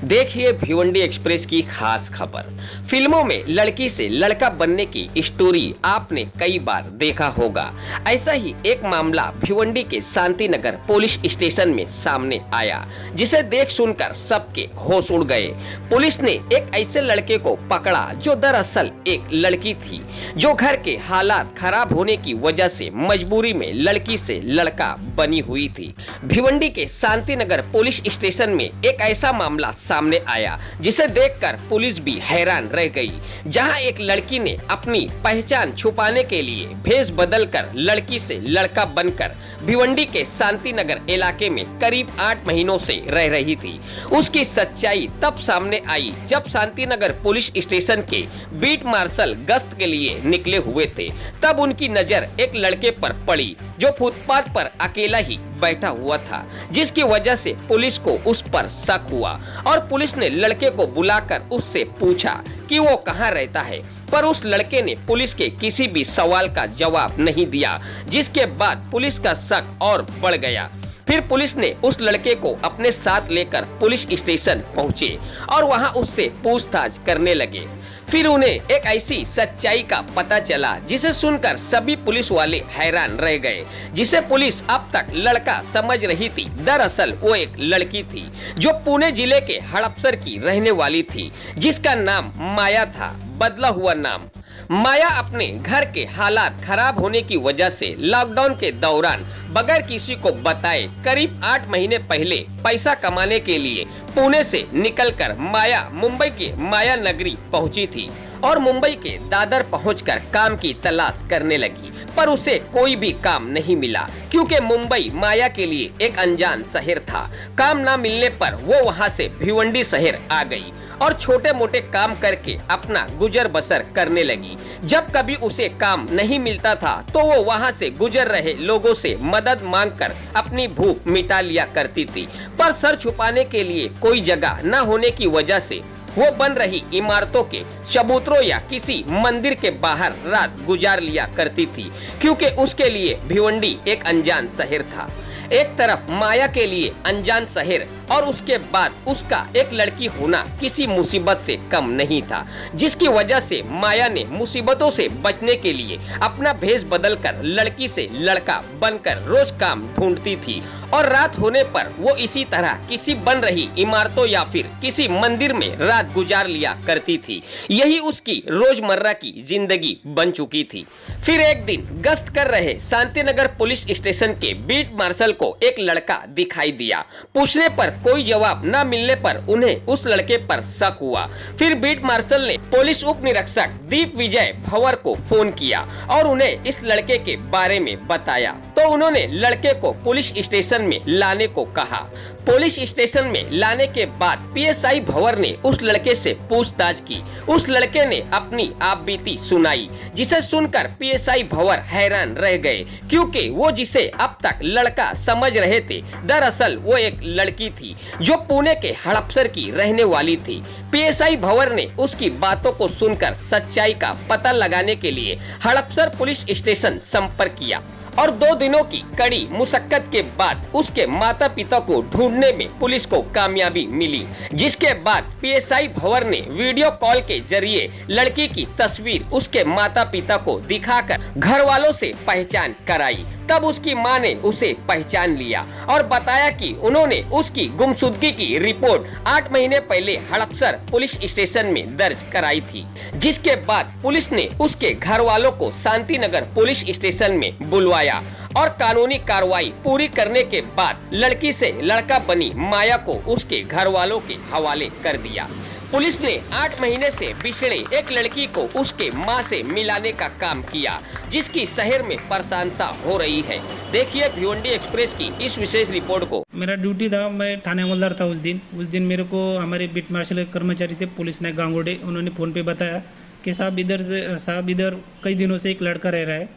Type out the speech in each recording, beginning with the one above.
देखिए भिवंडी एक्सप्रेस की खास खबर। फिल्मों में लड़की से लड़का बनने की स्टोरी आपने कई बार देखा होगा। ऐसा ही एक मामला भिवंडी के शांति नगर पुलिस स्टेशन में सामने आया, जिसे देख सुनकर सबके होश उड़ गए। पुलिस ने एक ऐसे लड़के को पकड़ा जो दरअसल एक लड़की थी, जो घर के हालात खराब होने की वजह से मजबूरी में लड़की से लड़का बनी हुई थी। भिवंडी के शांति नगर पुलिस स्टेशन में एक ऐसा मामला सामने आया जिसे देखकर पुलिस भी हैरान रह गई, जहां एक लड़की ने अपनी पहचान छुपाने के लिए भेष बदलकर लड़की से लड़का बनकर भिवंडी के शांति नगर इलाके में करीब 8 महीनों से रह रही थी। उसकी सच्चाई तब सामने आई जब शांति नगर पुलिस स्टेशन के बीट मार्शल गश्त के लिए निकले हुए थे। तब उनकी नजर एक लड़के पर पड़ी जो फुटपाथ पर अकेला ही बैठा हुआ था, जिसकी वजह से पुलिस को उस पर शक हुआ और पुलिस ने लड़के को बुलाकर उससे पूछा कि वो कहाँ रहता है। पर उस लड़के ने पुलिस के किसी भी सवाल का जवाब नहीं दिया, जिसके बाद पुलिस का शक और बढ़ गया। फिर पुलिस ने उस लड़के को अपने साथ लेकर पुलिस स्टेशन पहुंचे और वहां उससे पूछताछ करने लगे। फिर उन्हें एक ऐसी सच्चाई का पता चला जिसे सुनकर सभी पुलिस वाले हैरान रह गए, जिसे पुलिस अब तक लड़का समझ रही थी। दरअसल वो एक लड़की थी जो पुणे जिले के हड़पसर की रहने वाली थी, जिसका नाम माया था, बदला हुआ नाम। माया अपने घर के हालात खराब होने की वजह से लॉकडाउन के दौरान बगैर किसी को बताए करीब 8 महीने पहले पैसा कमाने के लिए पुणे से निकलकर माया मुंबई के माया नगरी पहुंची थी और मुंबई के दादर पहुंचकर काम की तलाश करने लगी। पर उसे कोई भी काम नहीं मिला, क्योंकि मुंबई माया के लिए एक अनजान शहर था। काम ना मिलने पर वो वहां से भिवंडी शहर आ गई और छोटे मोटे काम करके अपना गुजर बसर करने लगी। जब कभी उसे काम नहीं मिलता था तो वो वहां से गुजर रहे लोगों से मदद मांगकर अपनी भूख मिटा लिया करती थी। पर सर छुपाने के लिए कोई जगह न होने की वजह से वो बन रही इमारतों के चबूतरों या किसी मंदिर के बाहर रात गुजार लिया करती थी, क्योंकि उसके लिए भिवंडी एक अनजान शहर था। एक तरफ माया के लिए अनजान शहर और उसके बाद उसका एक लड़की होना किसी मुसीबत से कम नहीं था, जिसकी वजह से माया ने मुसीबतों से बचने के लिए अपना भेष बदलकर लड़की से लड़का बनकर रोज काम ढूंढती थी और रात होने पर वो इसी तरह किसी बन रही इमारतों या फिर किसी मंदिर में रात गुजार लिया करती थी। यही उसकी रोजमर्रा की जिंदगी बन चुकी थी। फिर एक दिन गश्त कर रहे शांति नगर पुलिस स्टेशन के बीट मार्शल को एक लड़का दिखाई दिया। पूछने पर कोई जवाब न मिलने पर उन्हें उस लड़के पर शक हुआ। फिर बीट मार्शल ने पुलिस उप निरीक्षक दीप विजय भंवर को फोन किया और उन्हें इस लड़के के बारे में बताया, तो उन्होंने लड़के को पुलिस स्टेशन में लाने को कहा। पुलिस स्टेशन में लाने के बाद पीएसआई भंवर ने उस लड़के से पूछताछ की। उस लड़के ने अपनी आपबीती सुनाई, जिसे सुनकर पीएसआई भंवर हैरान रह गए, क्योंकि वो जिसे अब तक लड़का समझ रहे थे दरअसल वो एक लड़की थी जो पुणे के हड़पसर की रहने वाली थी। पीएसआई भंवर ने उसकी बातों को सुनकर सच्चाई का पता लगाने के लिए हड़पसर पुलिस स्टेशन संपर्क किया और 2 दिनों की कड़ी मुशक्कत के बाद उसके माता पिता को ढूंढने में पुलिस को कामयाबी मिली, जिसके बाद पीएसआई भंवर ने वीडियो कॉल के जरिए लड़की की तस्वीर उसके माता पिता को दिखाकर घर वालों से पहचान कराई। तब उसकी मां ने उसे पहचान लिया और बताया कि उन्होंने उसकी गुमशुदगी की रिपोर्ट 8 महीने पहले हड़पसर पुलिस स्टेशन में दर्ज कराई थी, जिसके बाद पुलिस ने उसके घर वालों को शांति नगर पुलिस स्टेशन में बुलवाया और कानूनी कार्रवाई पूरी करने के बाद लड़की से लड़का बनी माया को उसके घर वालों के हवाले कर दिया। पुलिस ने 8 महीने से बिछड़े एक लड़की को उसके मां से मिलाने का काम किया, जिसकी शहर में प्रशंसा हो रही है। देखिए भिवंडी एक्सप्रेस की इस विशेष रिपोर्ट को। मेरा ड्यूटी था, मैं थाने हवलदार था उस दिन मेरे को हमारे बीट मार्शल कर्मचारी थे पुलिस ने गांगोडे, उन्होंने फ़ोन पे बताया कि साहब इधर कई दिनों से एक लड़का रह रहा है।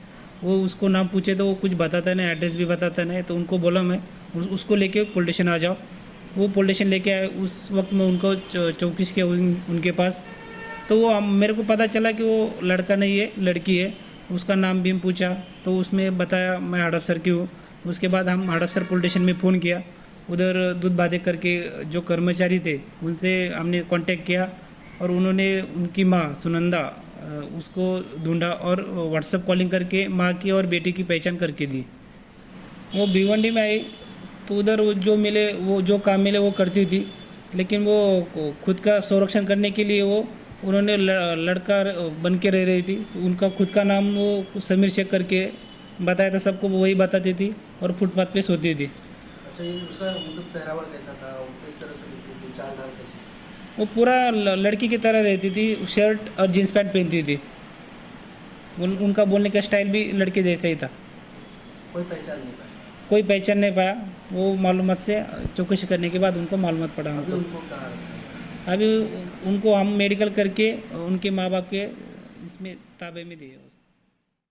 वो उसको नाम पूछे तो वो कुछ बताता नहीं, एड्रेस भी बताता नहीं, तो उनको बोला मैं उसको लेके पुलिस स्टेशन आ जाओ। वो पुलिस स्टेशन लेके आए। उस वक्त में उनको चौकीस किया उनके पास, तो वो मेरे को पता चला कि वो लड़का नहीं है, लड़की है। उसका नाम भी पूछा तो उसमें बताया मैं हड़पसर की हूँ। उसके बाद हम हड़पसर पुलिस स्टेशन में फ़ोन किया, उधर दूध बातें करके जो कर्मचारी थे उनसे हमने कांटेक्ट किया और उन्होंने उनकी माँ सुनंदा उसको ढूंढा और व्हाट्सएप कॉलिंग करके माँ की और बेटी की पहचान करके दी। वो भिवंडी में आई तो उधर वो जो मिले वो जो काम मिले वो करती थी, लेकिन वो खुद का संरक्षण करने के लिए वो उन्होंने लड़का बन के रह रही थी। उनका खुद का नाम वो समीर शेख करके बताया था सबको, वो वही बताती थी और फुटपाथ पे सोती थी। अच्छा, ये उसका मतलब पहरावा कैसा था, वो किस तरह से दिखती थी, चाल ढाल कैसी? वो पूरा लड़की की तरह रहती थी, शर्ट और जींस पैंट पहनती थी। उनका बोलने का स्टाइल भी लड़के जैसा ही था। कोई पहचान नहीं पाया? कोई पहचान नहीं पाया। वो मालूमात से चौकसी करने के बाद उनको मालूमात पड़ा अभी हमको। उनको कहाँ रखा है? अभी उनको हम मेडिकल करके उनके माँ बाप के इसमें ताबे में दिए।